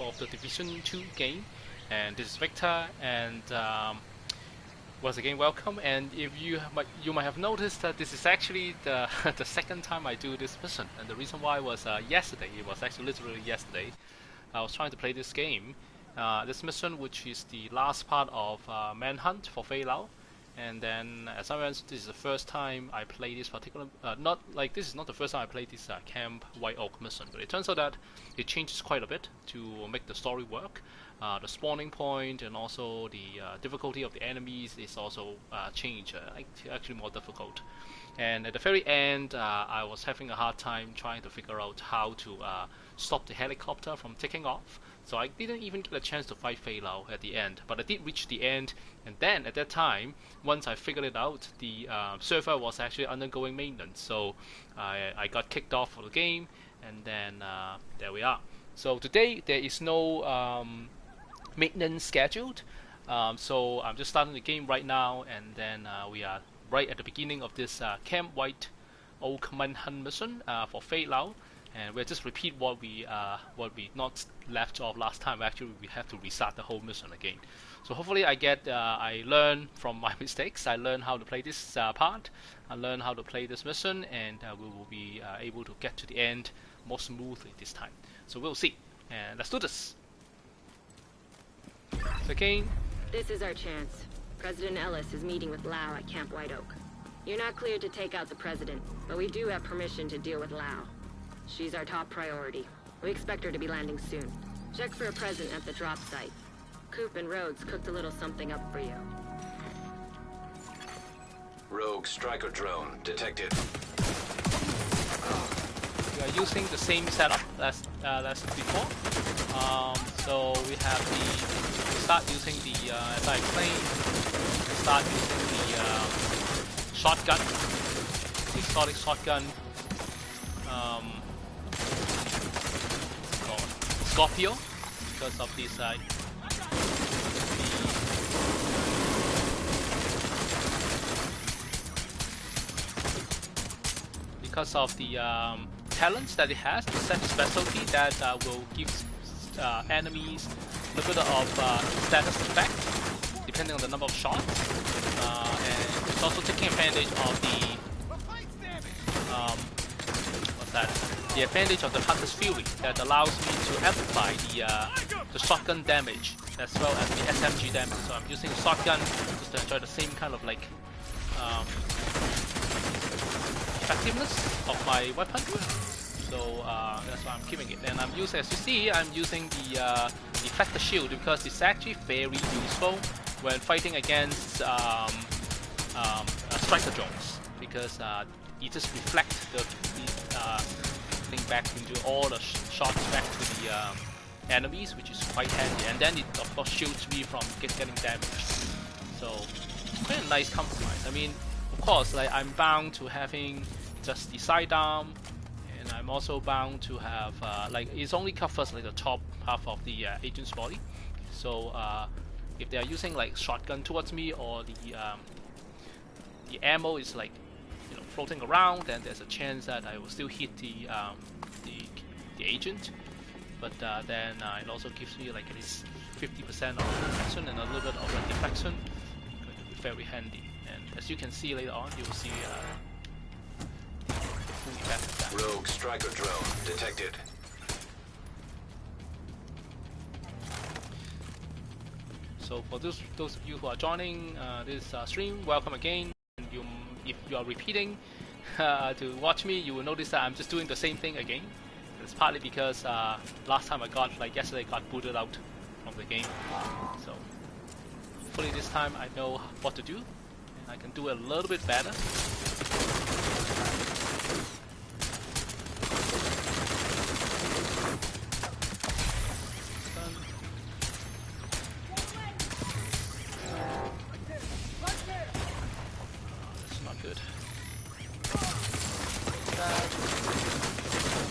of the Division 2 game, and this is Victor, and once again welcome. And if you might have noticed that this is actually the the second time I do this mission, and the reason why was yesterday. It was actually literally yesterday. I was trying to play this game, this mission, which is the last part of Manhunt for Faye Lau. And then, as I mentioned, this is the first time I play this particular. This is not the first time I played this Camp White Oak mission, but it turns out that it changes quite a bit to make the story work. The spawning point and also the difficulty of the enemies is also changed, actually more difficult. And at the very end, I was having a hard time trying to figure out how to stop the helicopter from taking off. So I didn't even get a chance to fight Faye Lau at the end, but I did reach the end. And then at that time, once I figured it out, the server was actually undergoing maintenance. So I got kicked off of the game, and then there we are. So today there is no maintenance scheduled. So I'm just starting the game right now, and then we are right at the beginning of this Camp White Oak Manhunt mission for Faye Lau. And we'll just repeat what we not left off last time. Actually, we have to restart the whole mission again. So hopefully I learn from my mistakes. I learn how to play this part. I learn how to play this mission, and we will be able to get to the end more smoothly this time. So we'll see. And let's do this. So again, this is our chance. President Ellis is meeting with Lau at Camp White Oak. You're not cleared to take out the president, but we do have permission to deal with Lau. She's our top priority. We expect her to be landing soon. Check for a present at the drop site. Coop and Rhodes cooked a little something up for you. Rogue striker drone detected. We are using the same setup as before. So we have we start using the as I explained, we start using the shotgun, the exotic shotgun. Scorpio, because of this because of the talents that it has, the set specialty that will give enemies a little bit of status effect depending on the number of shots, and it's also taking advantage of the the advantage of the Hunter's Fury that allows me to amplify the shotgun damage as well as the SMG damage. So I'm using shotgun just to enjoy the same kind of effectiveness of my weapon. So that's why I'm keeping it. And I'm using, as you see, I'm using the Effector Shield because it's actually very useful when fighting against striker drones, because it just reflects the thing back into all the shots back to the enemies, which is quite handy. And then it of course shields me from getting damaged. So quite a nice compromise. I mean, of course, I'm bound to having just the sidearm, and I'm also bound to have it only covers the top half of the agent's body. So if they are using shotgun towards me, or the ammo is floating around, then there's a chance that I will still hit the agent. But then it also gives me at least 50% of protection and a little bit of deflection. It's going to be very handy. And as you can see later on, you will see the full effect of that. Rogue striker drone detected. So for those of you who are joining this stream, welcome again. And if you are repeating to watch me, you will notice that I'm just doing the same thing again. It's partly because last time yesterday I got booted out from the game. So hopefully this time I know what to do, and I can do it a little bit better.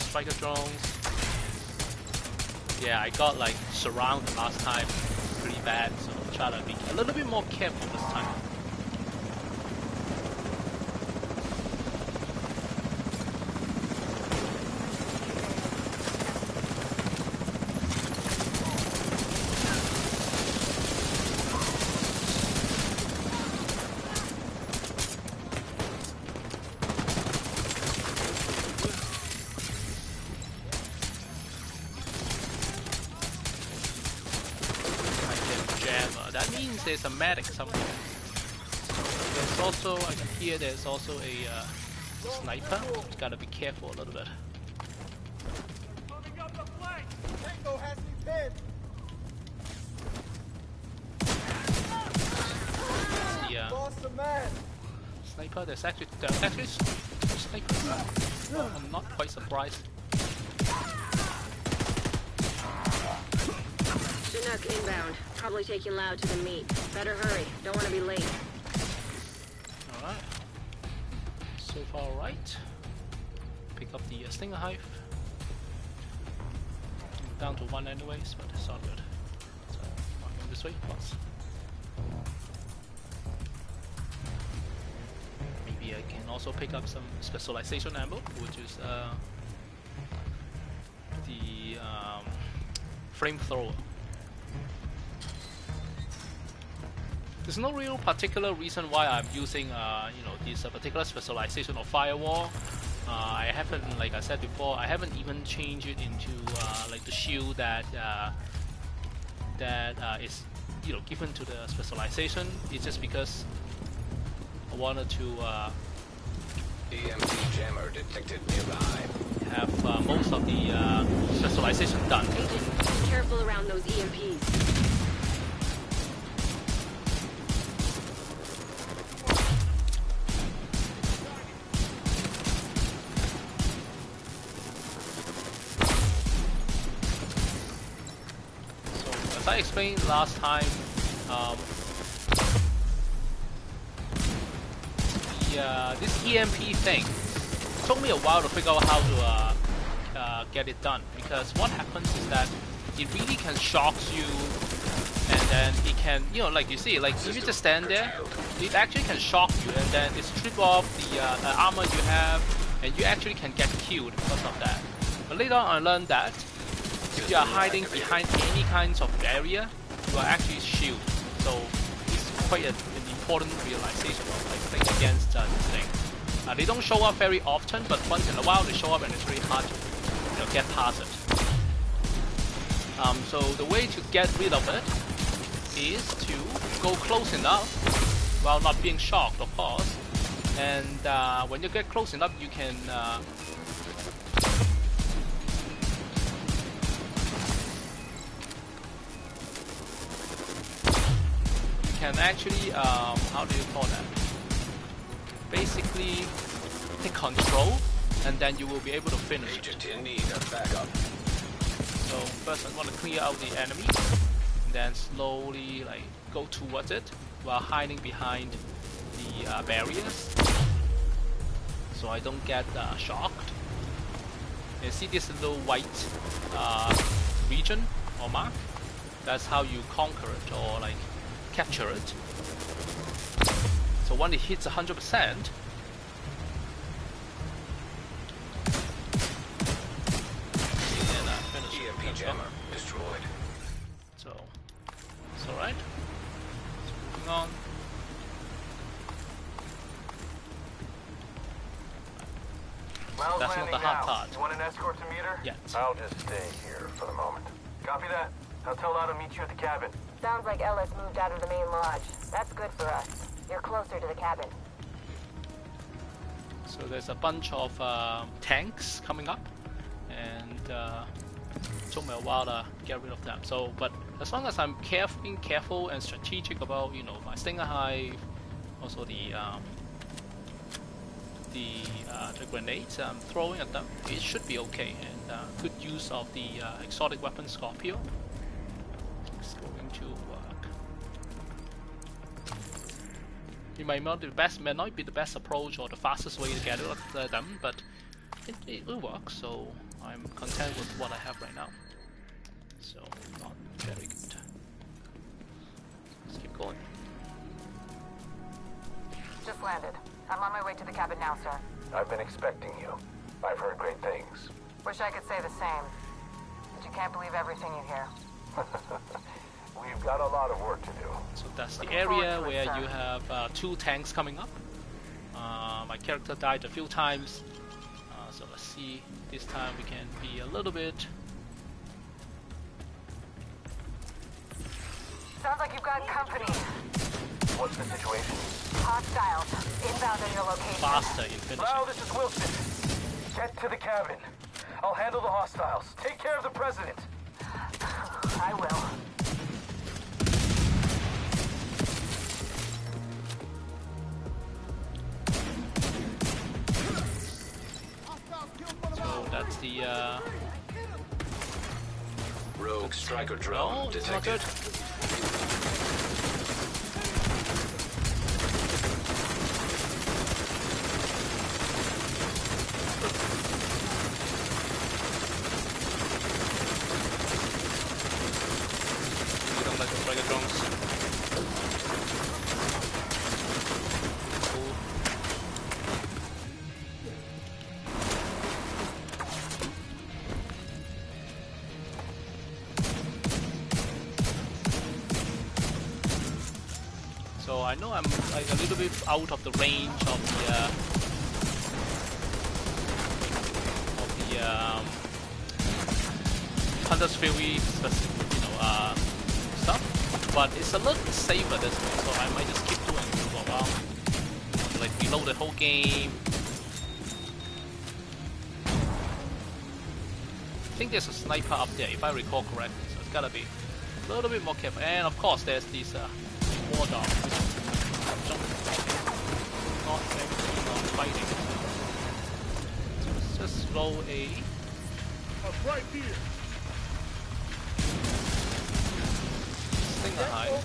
Striker drones. Yeah, I got surrounded last time pretty bad, so I'll try to be a little bit more careful this time. that means there's a medic somewhere. There's also, I can hear there's also a sniper. Gotta be careful a little bit. Sniper, there's actually sniper. I'm not quite surprised. Chinook inbound. Probably taking Lau to the meet. Better hurry. Don't want to be late. Alright. So far alright. Pick up the Stinger Hive. Down to 1 anyways, but it's all good. So, walking this way once. Maybe I can also pick up some specialization ammo, which is the flamethrower. There's no real particular reason why I'm using this particular specialization of firewall. I haven't, like I said before, I haven't even changed it into like the shield that is given to the specialization. It's just because I wanted to EMP jammer detected nearby. have most of the specialization done. Agent, be careful around those EMPs. As I explained last time, this EMP thing took me a while to figure out how to get it done, because what happens is that it really can shock you, and then it can, like you see, like if you just stand there, it actually can shock you, and then it strip off the armor you have, and you actually can get killed because of that. But later on I learned that if you are hiding behind any kinds of barrier, you are actually shielded. So it's quite an important realization of like things against this thing. They don't show up very often, but once in a while they show up, and it's really hard to get past it. So the way to get rid of it is to go close enough while not being shocked, of course. And when you get close enough, you can actually, how do you call that? Basically, take control, and then you will be able to finish it. Agent in need of backup. So first I want to clear out the enemy, then slowly go towards it while hiding behind the barriers, so I don't get shocked. You see this little white region or mark? That's how you conquer it or capture it. So when it hits 100%, EMP jammer destroyed. So it's alright. Moving on. That's not the hard part. You want an escort to meet her? Yes. I'll just stay here for the moment. Copy that. I'll tell Lau to meet you at the cabin. Sounds like Ellis moved out of the main lodge. That's good for us. You're closer to the cabin. So there's a bunch of tanks coming up, and it took me a while to get rid of them. So, but as long as I'm being careful and strategic about my Stinger Hive, also the grenades I'm throwing at them, it should be okay. And good use of the exotic weapon Scorpio. It's going to work. It might not be the best approach or the fastest way to get rid of them, but it will work. So I'm content with what I have right now. So not very good. Let's keep going. Just landed. I'm on my way to the cabin now, sir. I've been expecting you. I've heard great things. Wish I could say the same. But you can't believe everything you hear. We've got a lot of work to do. So that's the Looking forward area to it, where sir. you have 2 tanks coming up. My character died a few times, so let's see. This time we can be a little bit. Sounds like you've got company. What's the situation? Hostiles. Inbound on your location. Faster in finishing. Lau, this is Wilson. Get to the cabin. I'll handle the hostiles. Take care of the president. I will. So that's the Rogue striker drone no, it's not detected. good. We don't like the striker drones. Cool. So I know I'm like a little bit out of the range of the Hunter's Fury, stuff, but it's a little safer this way. So I might just keep doing it for a while, like reload the whole game. I think there's a sniper up there, if I recall correctly. So it's gotta be a little bit more careful. And of course, there's these war dogs. Not actually not fighting. So let's just roll a. Right here. Stinger hide.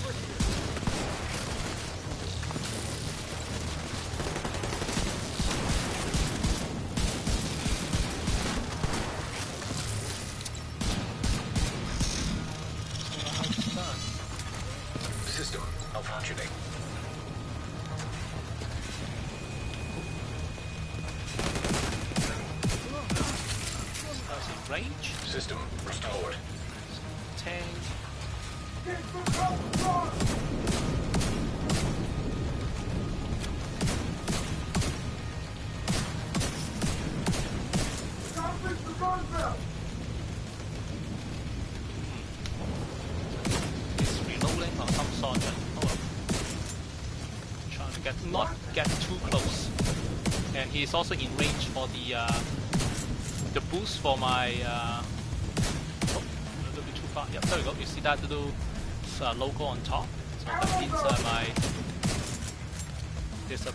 System malfunctioning. That's in range. System restored. Tank. He's reloading on some sort. Oh well. Trying to not get too close. And he's also in range for the boost for my oh, a little bit too far. Yeah, there we go. You see that little logo on top? So that means there's a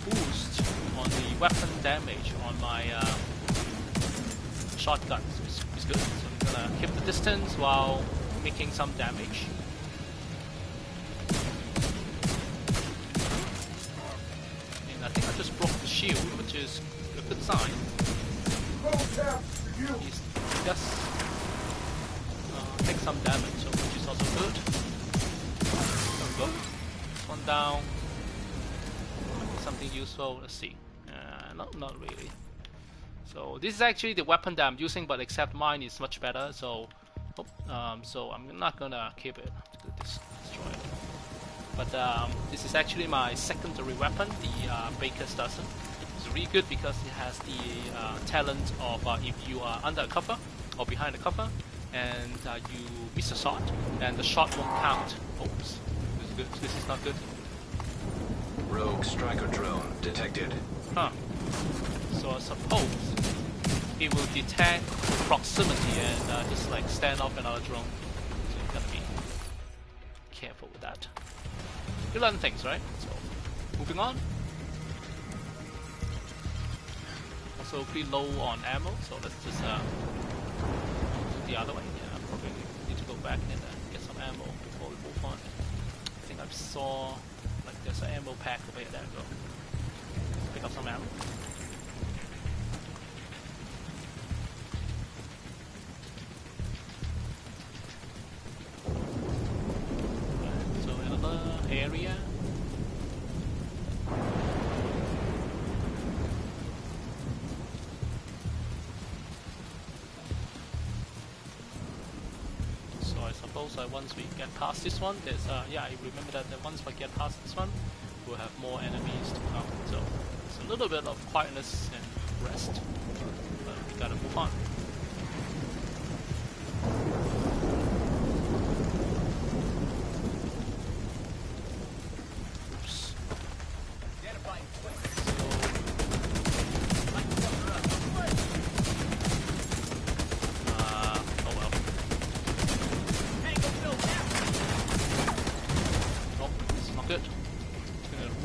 boost on the weapon damage on my shotgun. So it's good. So I'm gonna keep the distance while making some damage. And I think I just broke the shield, which is a good sign. He's just take some damage, so which is also good. There we go. One down. Something useful. Let's see. No, not really. So this is actually the weapon that I'm using, but except mine is much better. So, so I'm not gonna keep it. Destroy it. But this is actually my secondary weapon, the Baker's Dozen. It's really good because it has the talent of if you are under a cover or behind a cover and you miss a shot, and the shot won't count. Oops, this is good. This is not good. Rogue striker drone detected. Huh. So I suppose it will detect proximity and just like stand off another drone. So you gotta be careful with that. You learn things, right? So moving on. Also pretty low on ammo, so let's just do the other way. Yeah, I probably need to go back and get some ammo before we move on. I think I saw like there's an ammo pack over here. There we go. Pick up some ammo. So another area. So I suppose once we get past this one, there's yeah, I remember that once we get past this one, we'll have more enemies to come. So it's a little bit of quietness and rest, but we gotta move on.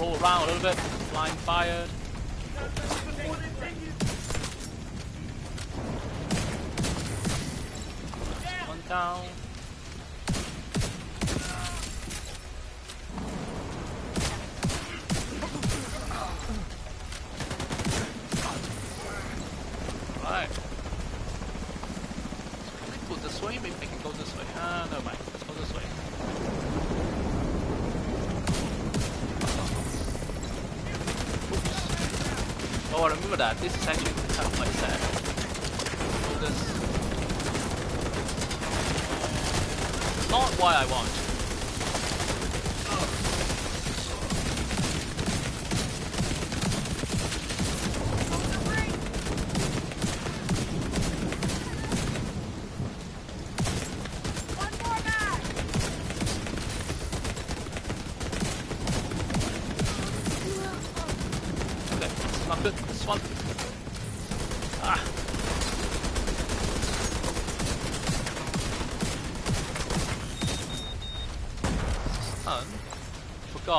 roll around a little bit. Blind fired. One down. Alright. Can I go this way? Maybe I can go this way. Never mind. Let's go this way. Oops. Oh, I remember that. This is actually kind of like sad. So this. Not what I want.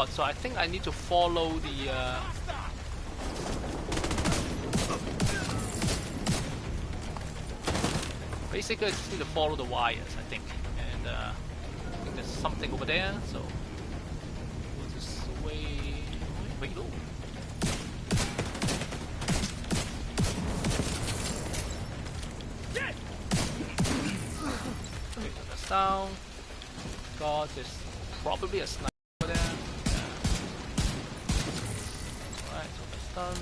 So I think I need to follow the basically I just need to follow the wires, I think. And I think there's something over there, so go this way. Wait, no. Okay, so that's down. God, there's probably a sniper over there. Done.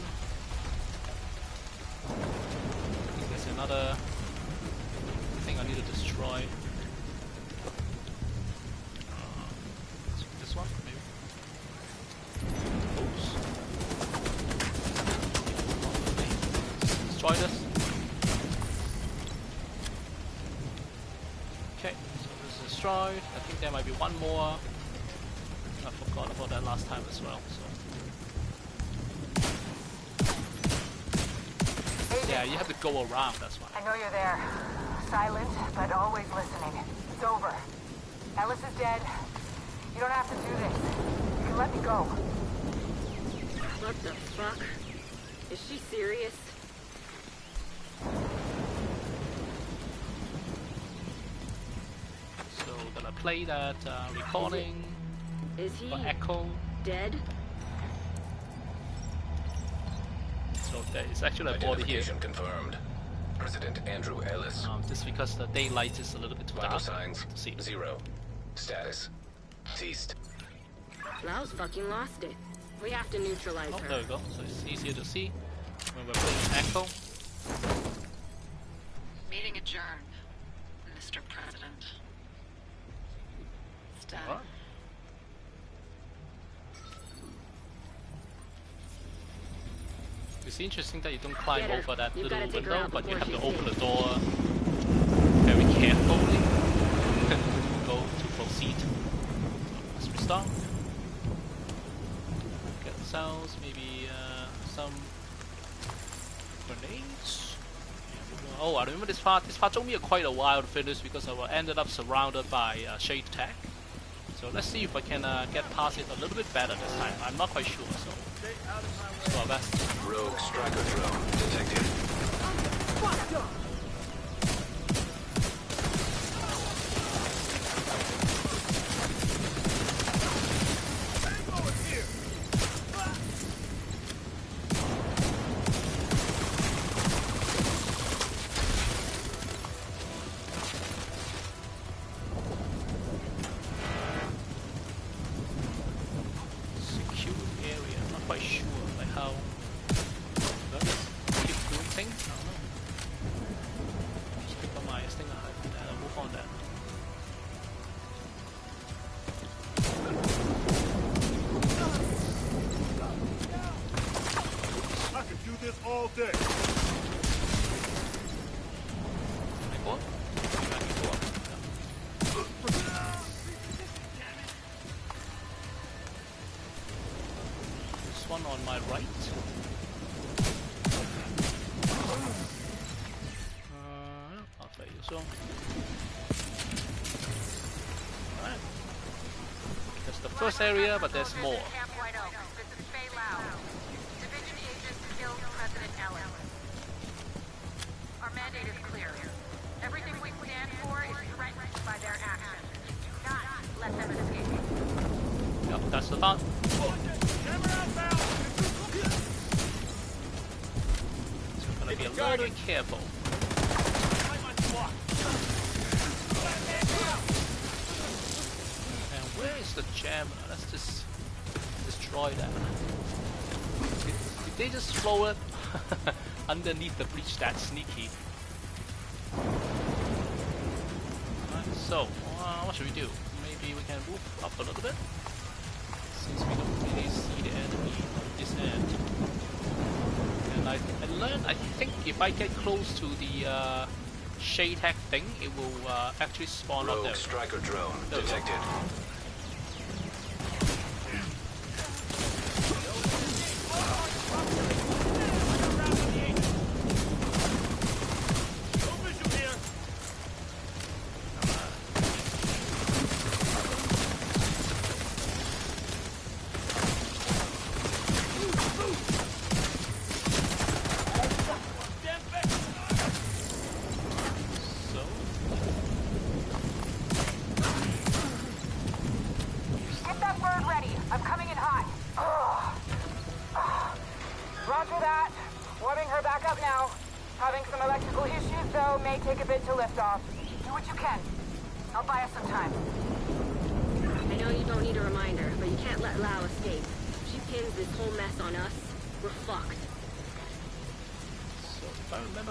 I think there's another thing I need to destroy. This one, maybe. Oops. Destroy this. Okay, so this is destroyed. I think there might be one more. I forgot about that last time as well. So. Yeah, you have to go around, that's why. I know you're there. Silent, but always listening. It's over. Ellis is dead. You don't have to do this. You can let me go. What the fuck? Is she serious? So, gonna play that recording. Is he echo. dead? So there is actually a body here. Identification confirmed. President Andrew Ellis. Just because the daylight is a little bit too Vital dark signs to see. 0. Status ceased. Lau's fucking lost it. We have to neutralize her. There we go. So it's easier to see when we're playing echo. Meeting adjourned, Mr. President. It's done. Alright. It's interesting that you don't climb over that little window, but you have to open the door very carefully to proceed. So let's restart. Get the sounds, maybe some grenades. Oh, I remember this part. This part took me quite a while to finish because I ended up surrounded by shade tech. So let's see if I can get past it a little bit better this time. I'm not quite sure, so let's do our best. Rogue striker drone detected. One on my right. I'll tell you so. Alright. That's the first area, but there's more. that's the fun. So we're gonna be a little bit careful. And where is the jammer? Let's just destroy that. Did they just throw it underneath the breach? That's sneaky. Alright, so what should we do? Maybe we can move up a little bit, since we don't really see the enemy on this end. And I learned, I think if I get close to the shade hack thing, it will actually spawn up there. Rogue striker drone detected.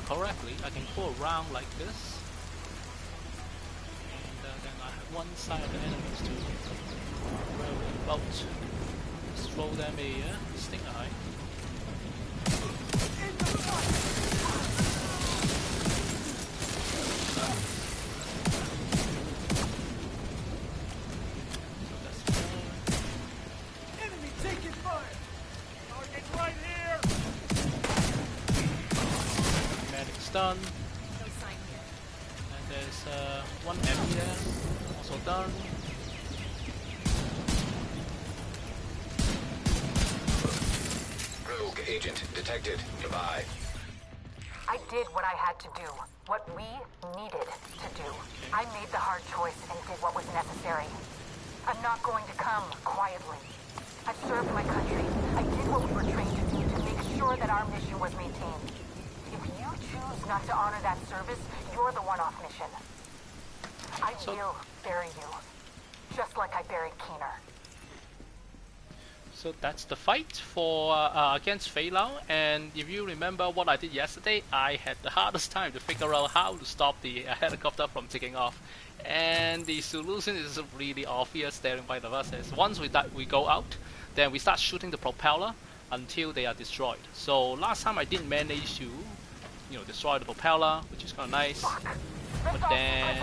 Correctly, I can go around like this, and then I have one side of the enemies to worry about. Let's throw them a sting eye. So that's Enemy taking fire! Target right here! done. And there's one enemy there, also done. Rogue agent detected. Goodbye. I did what I had to do, what we needed to do. I made the hard choice and did what was necessary. I'm not going to come quietly. I served my country. I did what we were trained to do to make sure that our mission was maintained. If you choose not to honor that service, you're the one off mission. I will bury you, just like I buried Keener. So that's the fight for against Faye Lau, and if you remember what I did yesterday, I had the hardest time to figure out how to stop the helicopter from taking off. And the solution is really obvious there in front of us. Is once we go out, then we start shooting the propeller until they are destroyed. So last time I didn't manage to, destroy the propeller, which is kind of nice. But then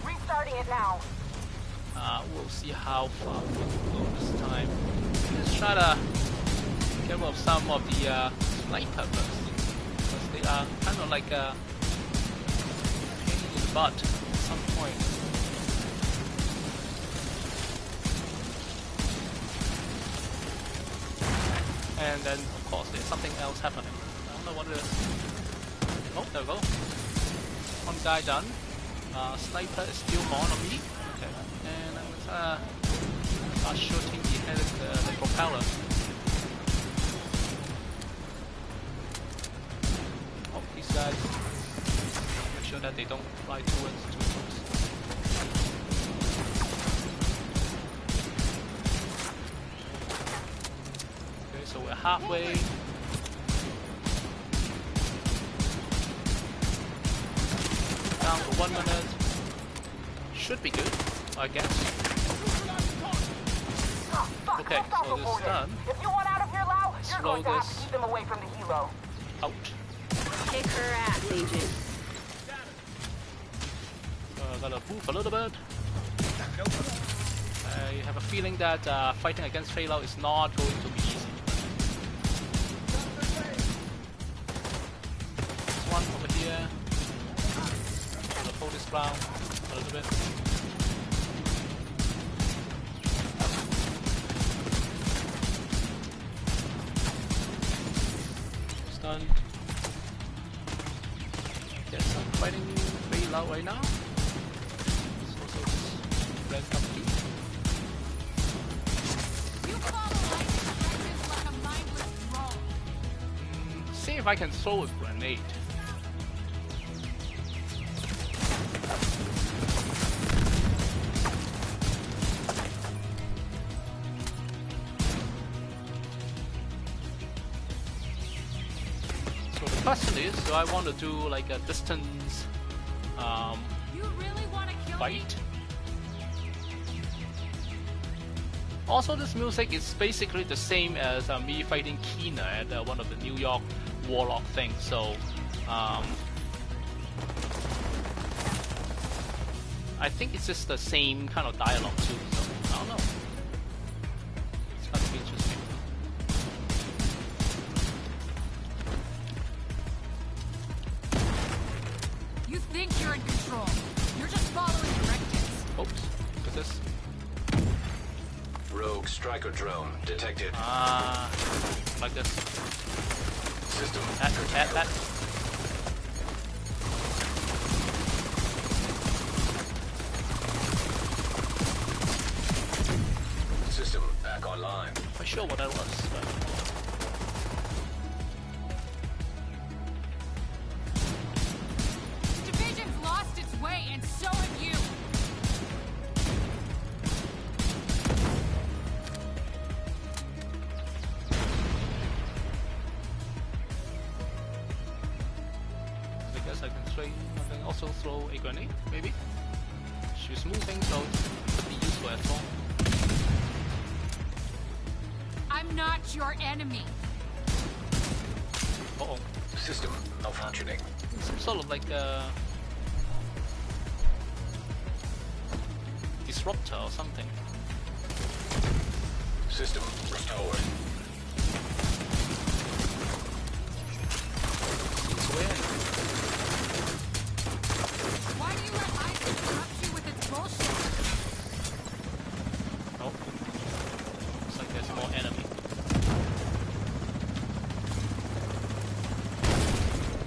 restarting it now. We'll see how far we can go this time. Let's try to get rid of some of the sniper first, because they are kind of like a pain in the butt at some point. And then, of course, there's something else happening. I don't know what it is. Oh, there we go. One guy done. Sniper is still on me. Okay, and I'm gonna start shooting the propeller. Oh, these guys. Make sure that they don't fly towards too close. Okay, so we're halfway. Down to 1 minute. Should be good, I guess. Okay, so this is done. If you want out of here, Lau, you're Slow going to have this to keep them away from the helo. out. Kick her ass, Agent. Gotta move a little bit. I have a feeling that fighting against Faye Lau is not going to be easy. There's one over here. Gonna hold this ground a little bit. It's done. Yes, I'm fighting Faye Lau right now. Red company. if I can throw a grenade. So the question is, do I want to do like a distance You really want to kill me? fight? Also, this music is basically the same as me fighting Keener at one of the New York Warlock things, so I think it's just the same kind of dialogue too, so I don't know. It's kind of interesting. You think you're in control. You're just following directives. Oops, what's this? Rogue striker drone detected. Like this. System That. System back online. Not sure what that was, but The division's lost its way, and so have you. I guess I can also throw a grenade, maybe? She's moving, so it could be useful at all. I'm not your enemy. Uh-oh. System malfunctioning. Some sort of like a disruptor or something. System restored. It's weird. Why do you let Isaac interrupt you with its bullshit? Oh. Looks like there's more enemy.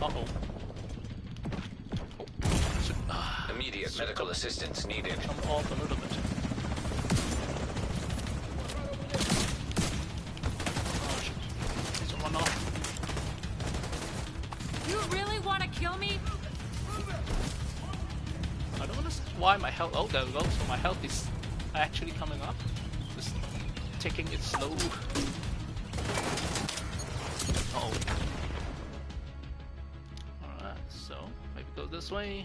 Uh-oh. Oh. Immediate medical assistance needed. Jump off a little bit. Oh shit. Needs to run off. You really want to kill me? I don't understand why my health. Oh, there we go. So my health is actually coming up. Just taking it slow. Uh-oh. Alright, so maybe go this way.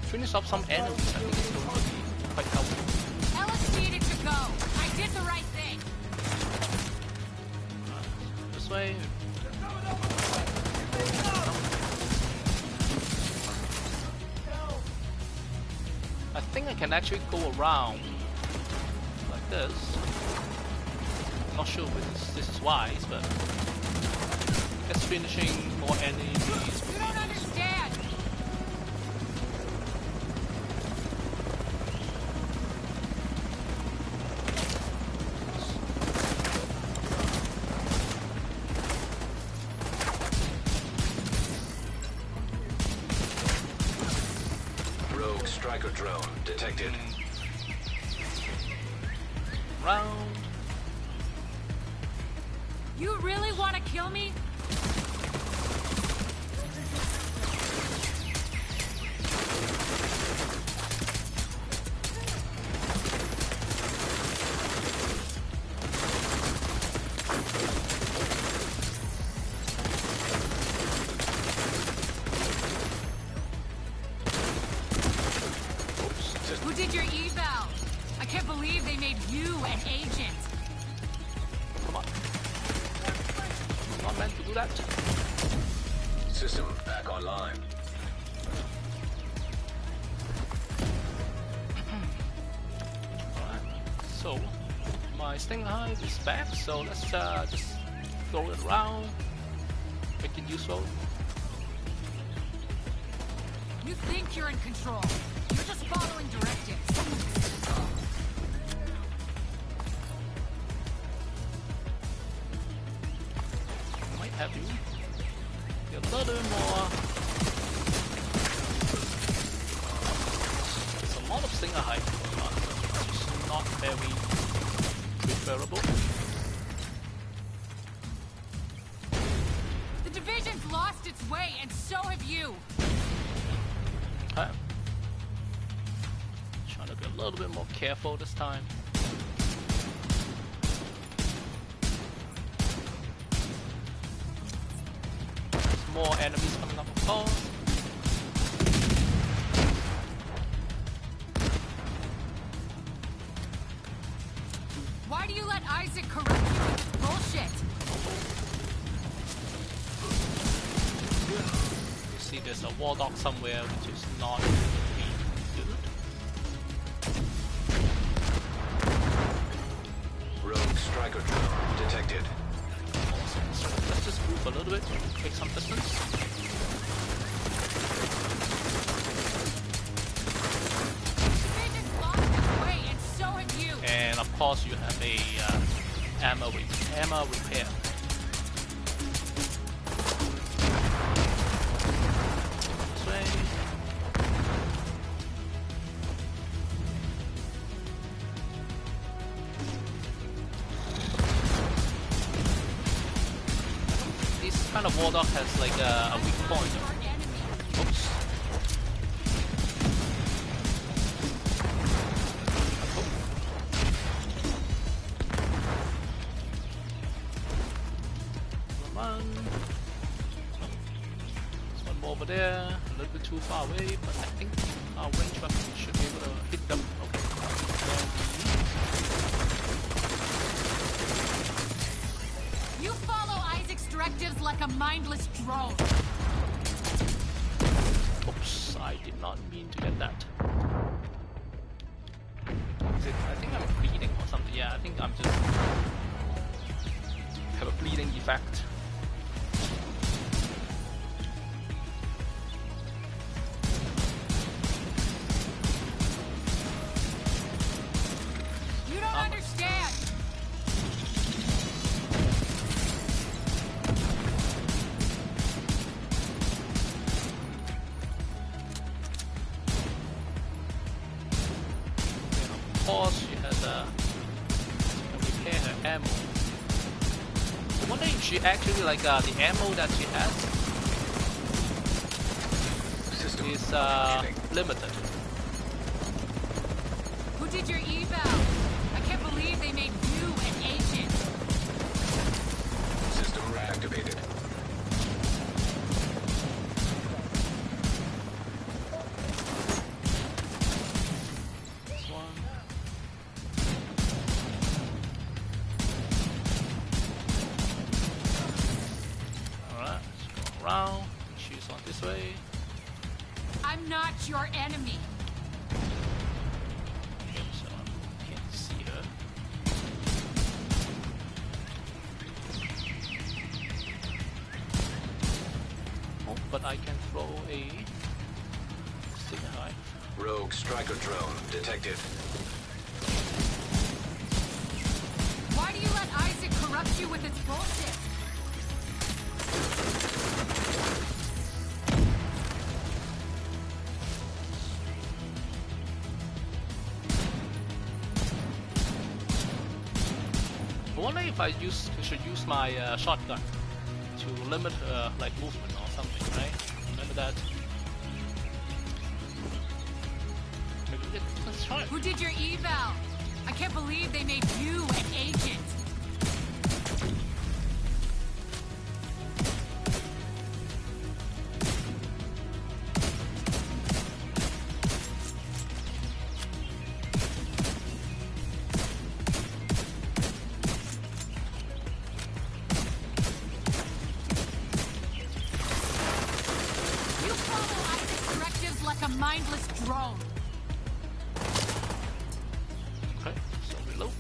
Finish off some enemies. I think it's going to be quite helpful. Ellis needed to go. I did the right thing. Alright, this way. I think I can actually go around like this. I'm not sure if this is wise, but I guess finishing more enemies would You be don't understand. Rogue striker drone detected. round. You really want to kill me? Who did your eval? I can't believe they made you an agent. Come on. I'm not meant to do that. System back online. Alright. So, my Sting Hive is back, so let's just throw it around. Make it useful. You think you're in control. You're just following directives. Might have you. Get a little more. There's a lot of Stinger Hive going on, which is not very preferable. The division a little bit more careful this time. There's more enemies coming up, of course. Why do you let Isaac corrupt you with this bullshit? You see there's a war dog somewhere which is not good. Rogue striker drone detected. Awesome. So let's just move a little bit, take some distance. Division's lost its way, and so have you. And of course you have a ammo repair. This way. This kind of war dog has like a weak point. Oops. Come on. There's one more over there, a little bit too far away, but I think our range weapon should be able to hit them. Okay. You follow Isaac's directives like a mindless drone. Oops, I did not mean to get that. I think I'm bleeding or something. Yeah, I think I'm just have a bleeding effect. You don't understand. And of course, she has a repair her ammo. I wonder if she actually like the ammo that she has System is functioning. limited. Who did your eval? I can't believe they made you an agent. System reactivated. This one. Alright, let's go around. She's on this way. I'm not your enemy. Okay, so I can't see her. Oh, but I can throw a stinger knife. Rogue striker drone detected. Why do you let Isaac corrupt you with its bullshit? I wonder if I should use my shotgun to limit like movement or something, right? Remember that? Maybe let's try it. Who did your eval? I can't believe they made you an agent. You follow Isaac's directives like a mindless drone. Okay, so reload.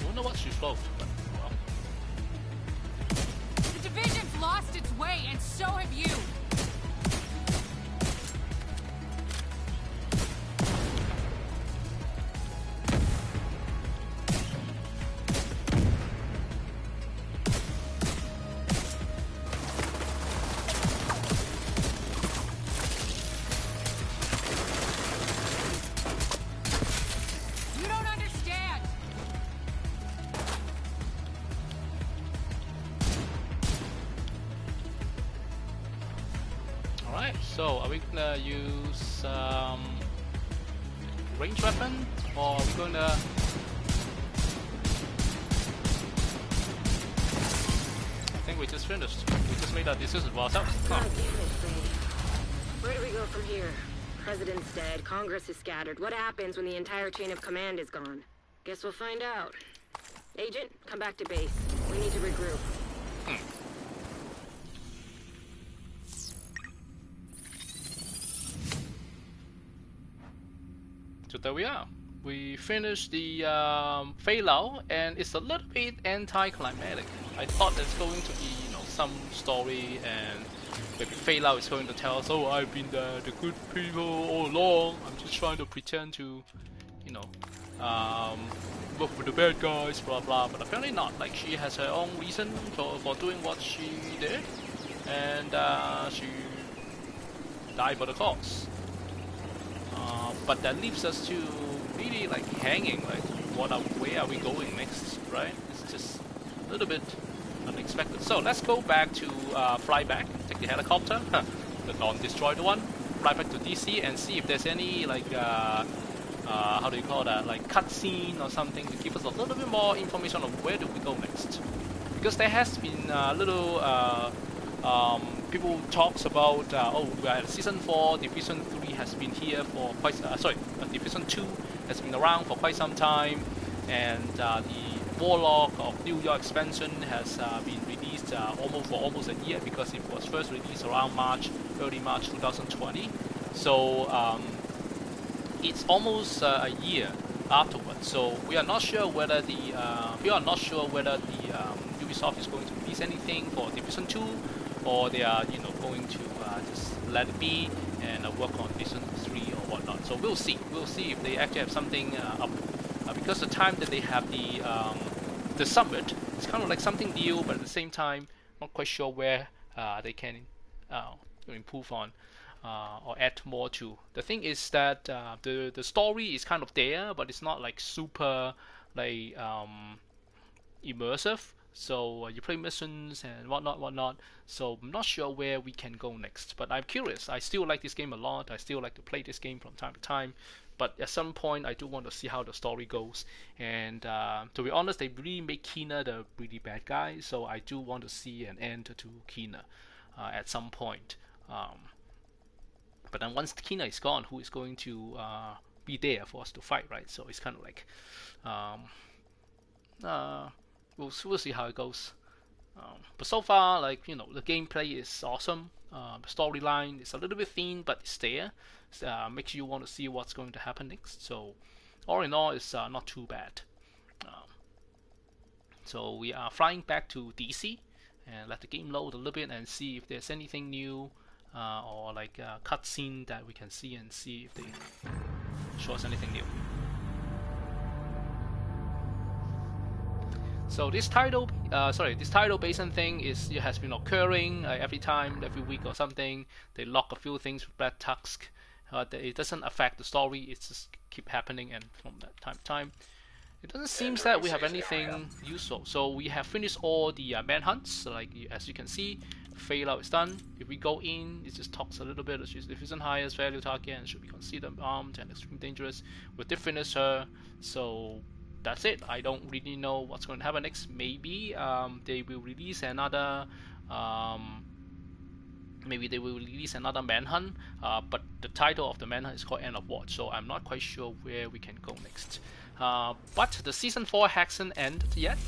I wonder what she throws, but well. The division's lost its way, and so have you. You don't So are we gonna use range weapon, or are we gonna? I think we just finished. We just made our decision for ourselves. Huh. God damn it, Faye. Where do we go from here? President's dead, Congress is scattered. What happens when the entire chain of command is gone? Guess we'll find out. Agent, come back to base. We need to regroup. So there we are. We finished the Faye Lau, and it's a little bit anti-climatic. I thought there's going to be, some story, and maybe Faye Lau is going to tell us, "Oh, I've been the good people all along. I'm just trying to pretend to, work for the bad guys, blah blah." But apparently not. Like, she has her own reason for doing what she did, and she died for the cause. But that leaves us to really like hanging. Like, where are we going next, right? It's just a little bit unexpected. So let's go back to fly back, take the helicopter, the non-destroyed one, fly back to DC and see if there's any like how do you call that, like cutscene or something to give us a little bit more information on where do we go next. Because there has been little people talks about oh, we are at season 4, Division 3 has been here for quite Division 2 has been around for quite some time, and the Warlock of New York expansion has been released for almost a year, because it was first released around early March 2020. So it's almost a year afterwards. So we are not sure whether Ubisoft is going to release anything for Division 2, or they are going to just let it be and work on Division 3 or whatnot. So we'll see. We'll see if they actually have something up. Because the time that they have the summit, it's kind of like something new, but at the same time, not quite sure where they can improve on or add more to. The thing is that the story is kind of there, but it's not like super like immersive. So you play missions and whatnot. So I'm not sure where we can go next. But I'm curious. I still like this game a lot. I still like to play this game from time to time. But at some point, I do want to see how the story goes. And to be honest, they really make Keener the really bad guy. So I do want to see an end to Keener at some point. But then once Keener is gone, who is going to be there for us to fight, right? So it's kind of like we'll see how it goes. But so far, like, the gameplay is awesome. The storyline is a little bit thin, but it's there. Makes you want to see what's going to happen next. So all in all, it's not too bad. So we are flying back to DC and let the game load a little bit and see if there's anything new or like a cutscene that we can see, and see if they show us anything new. So this title basin thing has been occurring every week or something. They lock a few things with Black Tusk. It doesn't affect the story. It's just keep happening, and from that time to time, it doesn't seem that we have anything useful. So we have finished all the manhunts. Like, as you can see, Faye Lau is done. If we go in, it just talks a little bit. If it's an highest value target and should be considered armed and extremely dangerous, we did finish her. So that's it. I don't really know what's going to happen next. Maybe they will release another manhunt, but the title of the manhunt is called End of Watch, so I'm not quite sure where we can go next. But the season 4 hasn't ended yet.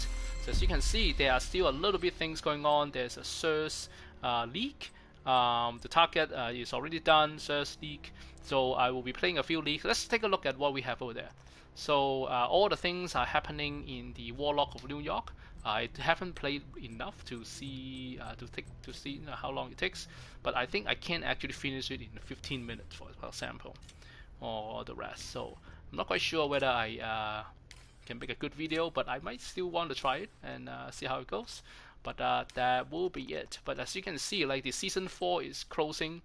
So as you can see, there are still a little bit things going on. There's a source leak. The target is already done, source leak. So I will be playing a few leaks. Let's take a look at what we have over there. So all the things are happening in the Warlock of New York. I haven't played enough to see how long it takes, but I think I can actually finish it in 15 minutes for example, or the rest. So I'm not quite sure whether I can make a good video, but I might still want to try it and see how it goes. But that will be it. But as you can see, like, the season 4 is closing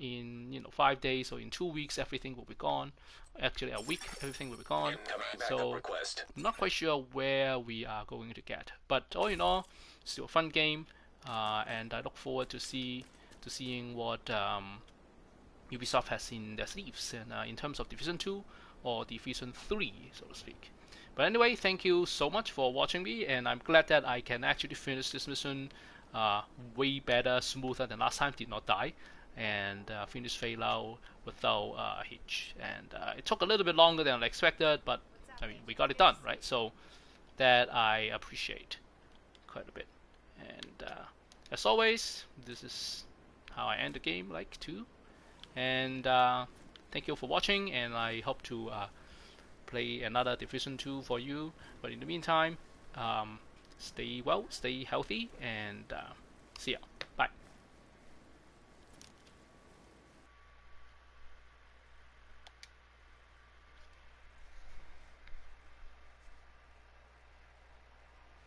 in 5 days, or in 2 weeks everything will be gone. Actually a week, everything will be gone. So I'm not quite sure where we are going to get. But all in all, still a fun game, and I look forward to seeing what Ubisoft has in their sleeves, and in terms of Division 2 or Division 3, so to speak. But anyway, thank you so much for watching me, and I'm glad that I can actually finish this mission way better, smoother than last time. Did not die, and finish Faye Lau without a hitch. And it took a little bit longer than I expected, but I mean, we got it done, right? So that I appreciate quite a bit. And as always, this is how I end the game, like to. And thank you for watching, and I hope to play another Division 2 for you. But in the meantime, stay well, stay healthy, and see ya.